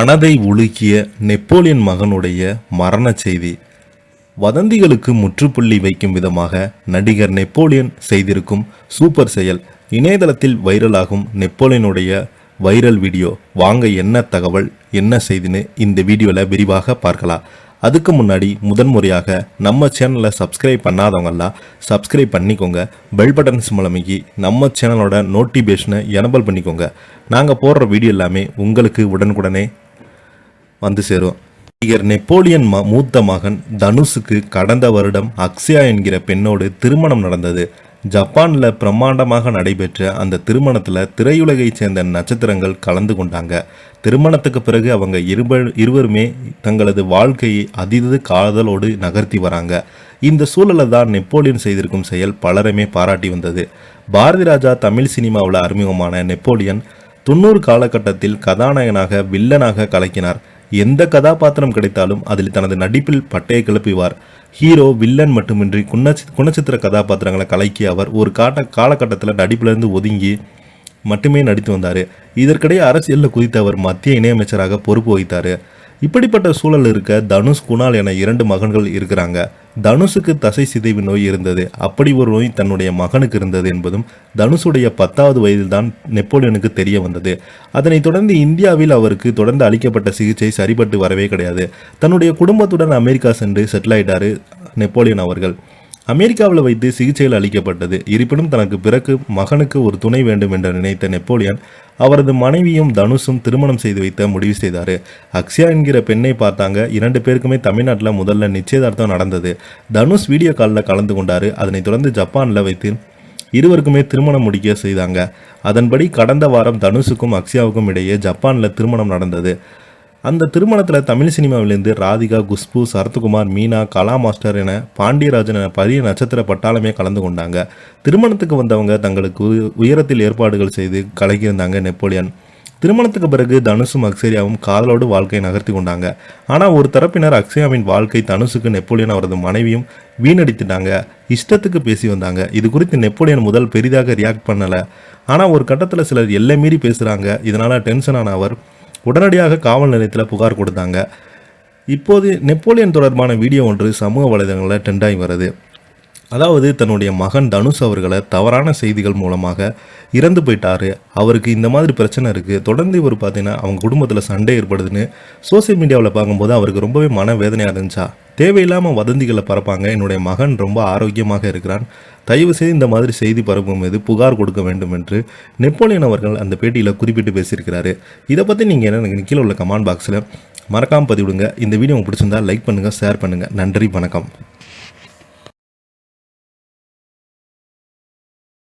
மனதை உலுக்கிய நெப்போலியன் மகனுடைய மரண செய்தி. வதந்திகளுக்கு முற்றுப்புள்ளி வைக்கும் விதமாக நடிகர் நெப்போலியன் செய்திருக்கும் சூப்பர் செயல். இணையதளத்தில் வைரலாகும் நெப்போலியனுடைய வைரல் வீடியோ. வாங்க என்ன தகவல் என்ன செய்தின்னு இந்த வீடியோவில் விரிவாக பார்க்கலாம். அதுக்கு முன்னாடி முதன்முறையாக நம்ம சேனலை சப்ஸ்கிரைப் பண்ணாதவங்கெல்லாம் சப்ஸ்கிரைப் பண்ணிக்கோங்க. பெல் பட்டன்ஸ் மூலமைக்கு நம்ம சேனலோட நோட்டிஃபிகேஷனை எனபிள் பண்ணிக்கோங்க. நாங்கள் போடுற வீடியோ எல்லாமே உங்களுக்கு உடனுக்குடனே வந்து சேரும். நடிகர் நெப்போலியன் மூத்த மகன் தனுஷுக்கு கடந்த வருடம் அக்ஷயா என்கிற பெண்ணோடு திருமணம் நடந்தது. ஜப்பானில் பிரம்மாண்டமாக நடைபெற்ற அந்த திருமணத்தில் திரையுலகை சேர்ந்த நட்சத்திரங்கள் கலந்து கொண்டாங்க. திருமணத்துக்கு பிறகு அவங்க இருவருமே தங்களது வாழ்க்கையை அதீத காதலோடு நகர்த்தி வராங்க. இந்த சூழலில் தான் நெப்போலியன் செய்திருக்கும் செயல் பலருமே பாராட்டி வந்தது. பாரதி ராஜா தமிழ் சினிமாவில் அறிமுகமான நெப்போலியன் 90 காலகட்டத்தில் கதாநாயகனாக வில்லனாக கலக்கினார். எந்த கதாபாத்திரம் கிடைத்தாலும் அதில் தனது நடிப்பில் பட்டையை கிளப்புவார். ஹீரோ வில்லன் மட்டுமின்றி குணச்சித்திர கதாபாத்திரங்களை கலக்கிய அவர் ஒரு காலகட்டத்தில் நடிப்பிலிருந்து ஒதுங்கி மட்டுமே நடித்து வந்தார். இதற்கிடையே அரசியலில் குதித்த அவர் மத்திய இணையமைச்சராக பொறுப்பு வகித்தார். இப்படிப்பட்ட சூழல் இருக்க தனுஷ் குணால் என 2 மகன்கள் இருக்கிறாங்க. தனுஷுக்கு தசை சிதைவு நோய் இருந்தது. அப்படி ஒரு நோய் தன்னுடைய மகனுக்கு இருந்தது என்பதும் தனுஷுடைய 10வது வயதில் தான் நெப்போலியனுக்கு தெரிய வந்தது. அதனைத் தொடர்ந்து இந்தியாவில் அவருக்கு தொடர்ந்து அளிக்கப்பட்ட சிகிச்சை சரிபட்டு வரவே கிடையாது. தன்னுடைய குடும்பத்துடன் அமெரிக்கா சென்று செட்டில் ஆயிட்டாரு நெப்போலியன் அவர்கள். அமெரிக்காவில் வைத்து சிகிச்சையில் அளிக்கப்பட்டது. இருப்பினும் தனக்கு பிறகு மகனுக்கு ஒரு துணை வேண்டும் என்று நினைத்த நெப்போலியன் அவரது மனைவியும் தனுஷும் திருமணம் செய்து வைத்த முடிவு செய்தார். அக்ஷயா என்கிற பெண்ணை பார்த்தாங்க. 2 பேருக்குமே தமிழ்நாட்டில் முதல்ல நிச்சயதார்த்தம் நடந்தது. தனுஷ் வீடியோ காலில் கலந்து கொண்டார். அதனைத் தொடர்ந்து ஜப்பானில் வைத்து இருவருக்குமே திருமணம் முடிக்க செய்தாங்க. அதன்படி கடந்த வாரம் தனுஷுக்கும் அக்ஷயாவுக்கும் இடையே ஜப்பானில் திருமணம் நடந்தது. அந்த திருமணத்தில் தமிழ் சினிமாவிலிருந்து ராதிகா, குஷ்பு, சரத்குமார், மீனா, கலா மாஸ்டர் என பாண்டியராஜன் என பெரிய நட்சத்திர பட்டாளமே கலந்து கொண்டாங்க. திருமணத்துக்கு வந்தவங்க தங்களுக்கு உயரத்தில் ஏற்பாடுகள் செய்து கலக்கியிருந்தாங்க நெப்போலியன். திருமணத்துக்கு பிறகு தனுஷும் அக்ஷயாவும் காதலோடு வாழ்க்கையை நகர்த்தி கொண்டாங்க. ஆனால் ஒரு தரப்பினர் அக்ஷயாவின் வாழ்க்கை தனுஷுக்கு நெப்போலியன் அவரது மனைவியும் வீணடித்துட்டாங்க, இஷ்டத்துக்கு பேசி வந்தாங்க. இது குறித்து நெப்போலியன் முதல் பெரிதாக ரியாக்ட் பண்ணலை. ஆனால் ஒரு கட்டத்தில் சிலர் எல்லை மீறி பேசுகிறாங்க. இதனால் டென்ஷன் ஆன அவர் உடனடியாக காவல் நிலையத்தில் புகார் கொடுத்தாங்க. இப்போது நெப்போலியன் தொடர்பான வீடியோ ஒன்று சமூக வலைதளங்களில் ட்ரெண்டாகி வருது. அதாவது தன்னுடைய மகன் தனுஷ் அவர்களை தவறான செய்திகள் மூலமாக இறந்து போயிட்டாரு, அவருக்கு இந்த மாதிரி பிரச்சனை இருக்குது, தொடர்ந்து இவர் பார்த்தீங்கன்னா அவங்க குடும்பத்தில் சண்டை ஏற்படுதுன்னு சோசியல் மீடியாவில் பார்க்கும்போது அவருக்கு ரொம்பவே மனவேதனையாக இருந்துச்சா. தேவையில்லாமல் வதந்திகளை பரப்பாங்க, என்னுடைய மகன் ரொம்ப ஆரோக்கியமாக இருக்கிறான், தயவு செய்து இந்த மாதிரி செய்தி பரப்பும் மீது புகார் கொடுக்க வேண்டும் என்று நெப்போலியன் அவர்கள் அந்த பேட்டியில் குறிப்பிட்டு பேசியிருக்கிறாரு. இதை பற்றி நீங்கள் என்ன கீழே உள்ள கமெண்ட் பாக்ஸில் மறக்காமல் பதிவிடுங்க. இந்த வீடியோ உங்களுக்கு பிடிச்சிருந்தா லைக் பண்ணுங்கள், ஷேர் பண்ணுங்கள். நன்றி, வணக்கம்.